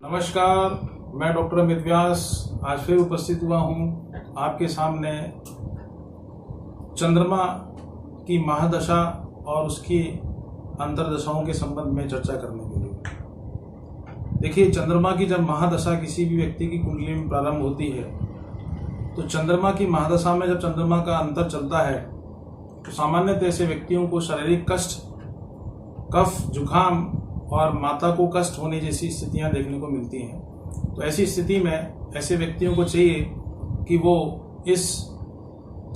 नमस्कार, मैं डॉक्टर अमित व्यास आज फिर उपस्थित हुआ हूँ आपके सामने चंद्रमा की महादशा और उसकी अंतर्दशाओं के संबंध में चर्चा करने के लिए। देखिए, चंद्रमा की जब महादशा किसी भी व्यक्ति की कुंडली में प्रारंभ होती है तो चंद्रमा की महादशा में जब चंद्रमा का अंतर चलता है तो सामान्यतः ऐसे व्यक्तियों को शारीरिक कष्ट, कफ, जुखाम और माता को कष्ट होने जैसी स्थितियां देखने को मिलती हैं। तो ऐसी स्थिति में ऐसे व्यक्तियों को चाहिए कि वो इस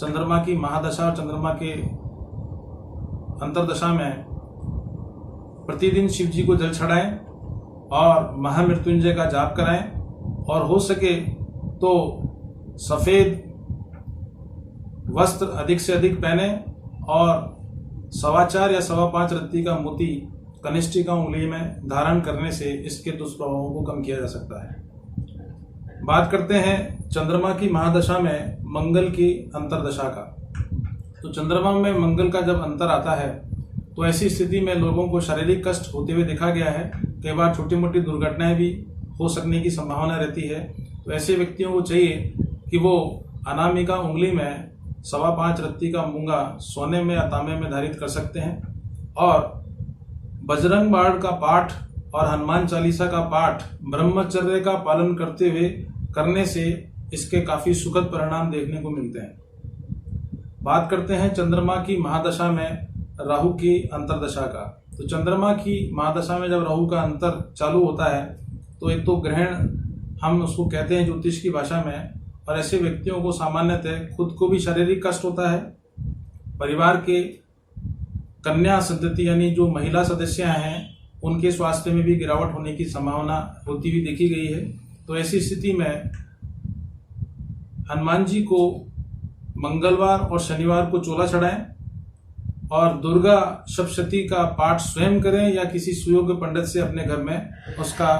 चंद्रमा की महादशा और चंद्रमा के अंतर्दशा में प्रतिदिन शिव जी को जल चढ़ाएं और महामृत्युंजय का जाप कराएं और हो सके तो सफेद वस्त्र अधिक से अधिक पहने और 4.25 या 5.25 रत्ती का मोती कनिष्ठिका उंगली में धारण करने से इसके दुष्प्रभावों को कम किया जा सकता है। बात करते हैं चंद्रमा की महादशा में मंगल की अंतर्दशा का। तो चंद्रमा में मंगल का जब अंतर आता है तो ऐसी स्थिति में लोगों को शारीरिक कष्ट होते हुए देखा गया है। कई बार छोटी मोटी दुर्घटनाएं भी हो सकने की संभावना रहती है। तो ऐसे व्यक्तियों को चाहिए कि वो अनामिका उंगली में 5.25 रत्ती का मूंगा सोने में या तांबे में धारित कर सकते हैं और बजरंग बाण का पाठ और हनुमान चालीसा का पाठ ब्रह्मचर्य का पालन करते हुए करने से इसके काफी सुखद परिणाम देखने को मिलते हैं। बात करते हैं चंद्रमा की महादशा में राहु की अंतर्दशा का। तो चंद्रमा की महादशा में जब राहु का अंतर चालू होता है तो एक तो ग्रहण हम उसको कहते हैं ज्योतिष की भाषा में, और ऐसे व्यक्तियों को सामान्यतः खुद को भी शारीरिक कष्ट होता है, परिवार के कन्या संतति यानी जो महिला सदस्य हैं उनके स्वास्थ्य में भी गिरावट होने की संभावना होती हुई देखी गई है। तो ऐसी स्थिति में हनुमान जी को मंगलवार और शनिवार को चोला चढ़ाएं और दुर्गा सप्तशती का पाठ स्वयं करें या किसी सुयोग्य पंडित से अपने घर में उसका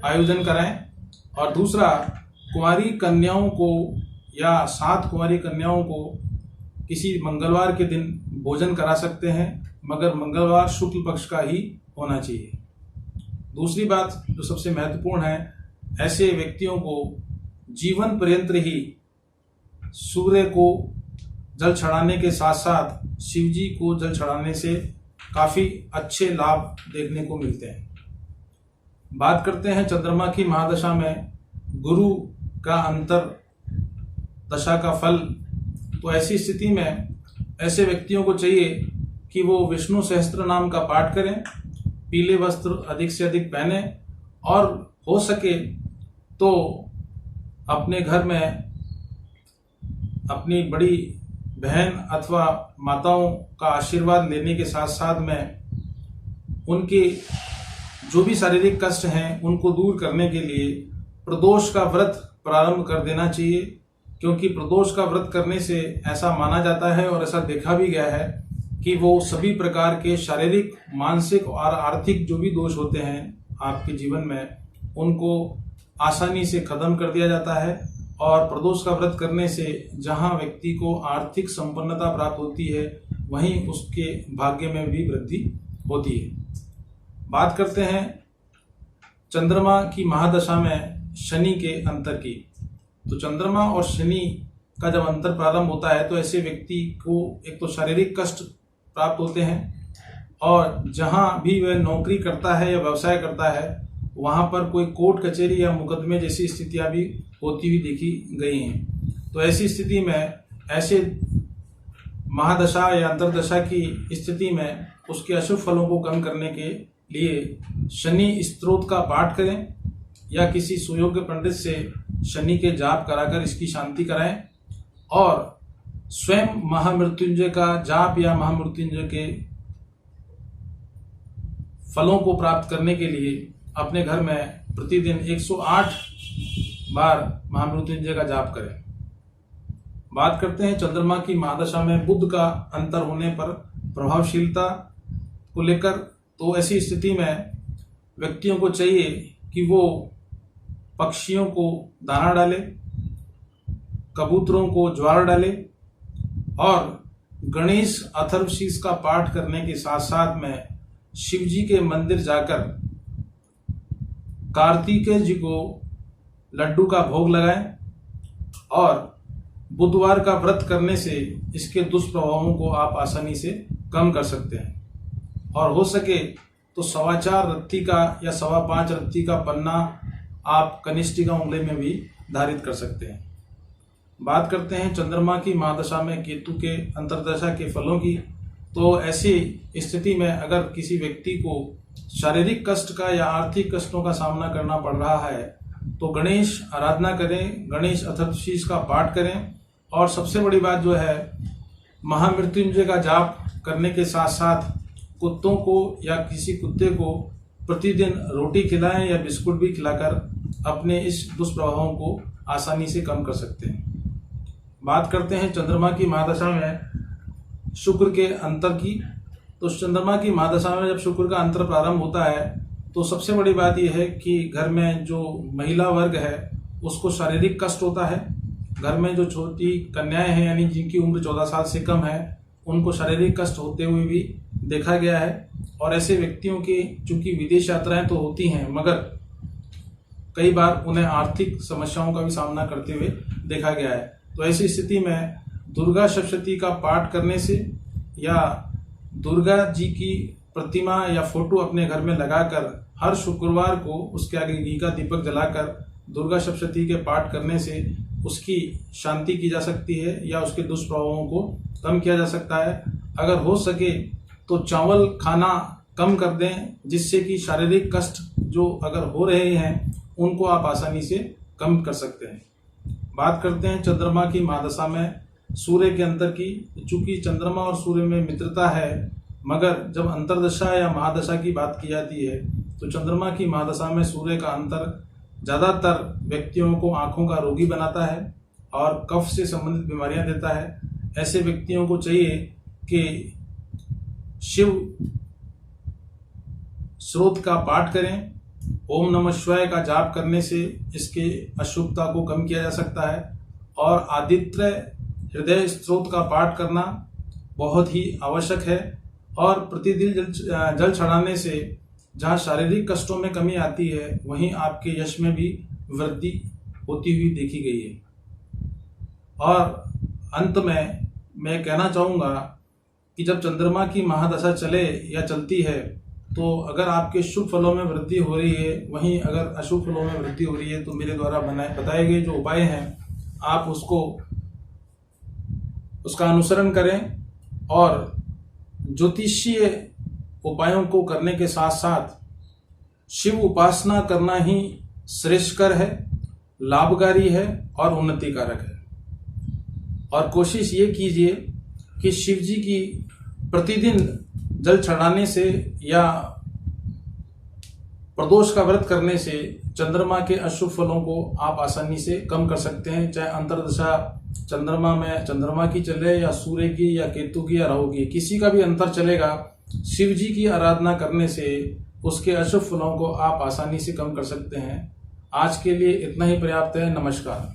आयोजन कराएं। और दूसरा, कुंवारी कन्याओं को या 7 कुंवारी कन्याओं को किसी मंगलवार के दिन भोजन करा सकते हैं, मगर मंगलवार शुक्ल पक्ष का ही होना चाहिए। दूसरी बात जो सबसे महत्वपूर्ण है, ऐसे व्यक्तियों को जीवन पर्यंत ही सूर्य को जल चढ़ाने के साथ साथ शिव जी को जल चढ़ाने से काफी अच्छे लाभ देखने को मिलते हैं। बात करते हैं चंद्रमा की महादशा में गुरु का अंतर दशा का फल। तो ऐसी स्थिति में ऐसे व्यक्तियों को चाहिए कि वो विष्णु सहस्त्र नाम का पाठ करें, पीले वस्त्र अधिक से अधिक पहने और हो सके तो अपने घर में अपनी बड़ी बहन अथवा माताओं का आशीर्वाद लेने के साथ साथ में उनके जो भी शारीरिक कष्ट हैं उनको दूर करने के लिए प्रदोष का व्रत प्रारंभ कर देना चाहिए, क्योंकि प्रदोष का व्रत करने से ऐसा माना जाता है और ऐसा देखा भी गया है कि वो सभी प्रकार के शारीरिक, मानसिक और आर्थिक जो भी दोष होते हैं आपके जीवन में उनको आसानी से खत्म कर दिया जाता है। और प्रदोष का व्रत करने से जहां व्यक्ति को आर्थिक संपन्नता प्राप्त होती है वहीं उसके भाग्य में भी वृद्धि होती है। बात करते हैं चंद्रमा की महादशा में शनि के अंतर की। तो चंद्रमा और शनि का जब अंतर प्रारंभ होता है तो ऐसे व्यक्ति को एक तो शारीरिक कष्ट प्राप्त होते हैं और जहां भी वह नौकरी करता है या व्यवसाय करता है वहां पर कोई कोर्ट कचहरी या मुकदमे जैसी स्थितियां भी होती हुई देखी गई हैं। तो ऐसी स्थिति में ऐसे महादशा या अंतर्दशा की स्थिति में उसके अशुभ फलों को कम करने के लिए शनि स्तोत्र का पाठ करें या किसी सुयोग्य पंडित से शनि के जाप कराकर इसकी शांति कराएं और स्वयं महामृत्युंजय का जाप या महामृत्युंजय के फलों को प्राप्त करने के लिए अपने घर में प्रतिदिन 108 बार महामृत्युंजय का जाप करें। बात करते हैं चंद्रमा की महादशा में बुध का अंतर होने पर प्रभावशीलता को लेकर। तो ऐसी स्थिति में व्यक्तियों को चाहिए कि वो पक्षियों को दाना डाले, कबूतरों को ज्वार डाले और गणेश अथर्वशीष का पाठ करने के साथ साथ में शिव जी के मंदिर जाकर कार्तिकेय जी को लड्डू का भोग लगाएं और बुधवार का व्रत करने से इसके दुष्प्रभावों को आप आसानी से कम कर सकते हैं। और हो सके तो 4.25 रत्ती का या 5.25 रत्ती का पन्ना आप कनिष्ठिका उंगली में भी धारित कर सकते हैं। बात करते हैं चंद्रमा की महादशा में केतु के अंतर्दशा के फलों की। तो ऐसी स्थिति में अगर किसी व्यक्ति को शारीरिक कष्ट का या आर्थिक कष्टों का सामना करना पड़ रहा है तो गणेश आराधना करें, गणेश अथर्वशीष का पाठ करें और सबसे बड़ी बात जो है महामृत्युंजय का जाप करने के साथ साथ कुत्तों को या किसी कुत्ते को प्रतिदिन रोटी खिलाएं या बिस्कुट भी खिलाकर अपने इस दुष्प्रभावों को आसानी से कम कर सकते हैं। बात करते हैं चंद्रमा की महादशा में शुक्र के अंतर की। तो चंद्रमा की महादशा में जब शुक्र का अंतर प्रारंभ होता है तो सबसे बड़ी बात यह है कि घर में जो महिला वर्ग है उसको शारीरिक कष्ट होता है। घर में जो छोटी कन्याएं हैं यानी जिनकी उम्र 14 साल से कम है उनको शारीरिक कष्ट होते हुए भी देखा गया है। और ऐसे व्यक्तियों की चूंकि विदेश यात्राएं तो होती हैं मगर कई बार उन्हें आर्थिक समस्याओं का भी सामना करते हुए देखा गया है। तो ऐसी स्थिति में दुर्गा सप्तशती का पाठ करने से या दुर्गा जी की प्रतिमा या फोटो अपने घर में लगाकर हर शुक्रवार को उसके आगे घी का दीपक जलाकर दुर्गा सप्तशती के पाठ करने से उसकी शांति की जा सकती है या उसके दुष्प्रभावों को कम किया जा सकता है। अगर हो सके तो चावल खाना कम कर दें जिससे कि शारीरिक कष्ट जो अगर हो रहे हैं उनको आप आसानी से कम कर सकते हैं। बात करते हैं चंद्रमा की महादशा में सूर्य के अंतर की। चूंकि चंद्रमा और सूर्य में मित्रता है मगर जब अंतरदशा या महादशा की बात की जाती है तो चंद्रमा की महादशा में सूर्य का अंतर ज़्यादातर व्यक्तियों को आंखों का रोगी बनाता है और कफ से संबंधित बीमारियां देता है। ऐसे व्यक्तियों को चाहिए कि शिव स्रोत का पाठ करें, ओम नमः शिवाय का जाप करने से इसके अशुभता को कम किया जा सकता है। और आदित्य हृदय स्रोत का पाठ करना बहुत ही आवश्यक है। और प्रतिदिन जल चढ़ाने से जहाँ शारीरिक कष्टों में कमी आती है वहीं आपके यश में भी वृद्धि होती हुई देखी गई है। और अंत में मैं कहना चाहूँगा कि जब चंद्रमा की महादशा चले या चलती है तो अगर आपके शुभ फलों में वृद्धि हो रही है वहीं अगर अशुभ फलों में वृद्धि हो रही है तो मेरे द्वारा बताए गए जो उपाय हैं आप उसका अनुसरण करें। और ज्योतिषीय उपायों को करने के साथ साथ शिव उपासना करना ही श्रेष्ठकर है, लाभकारी है और उन्नतिकारक है। और कोशिश ये कीजिए कि शिव जी की प्रतिदिन जल चढ़ाने से या प्रदोष का व्रत करने से चंद्रमा के अशुभ फलों को आप आसानी से कम कर सकते हैं। चाहे अंतर्दशा चंद्रमा में चंद्रमा की चले या सूर्य की या केतु की या राहु की, किसी का भी अंतर चलेगा, शिव जी की आराधना करने से उसके अशुभ फलों को आप आसानी से कम कर सकते हैं। आज के लिए इतना ही पर्याप्त है। नमस्कार।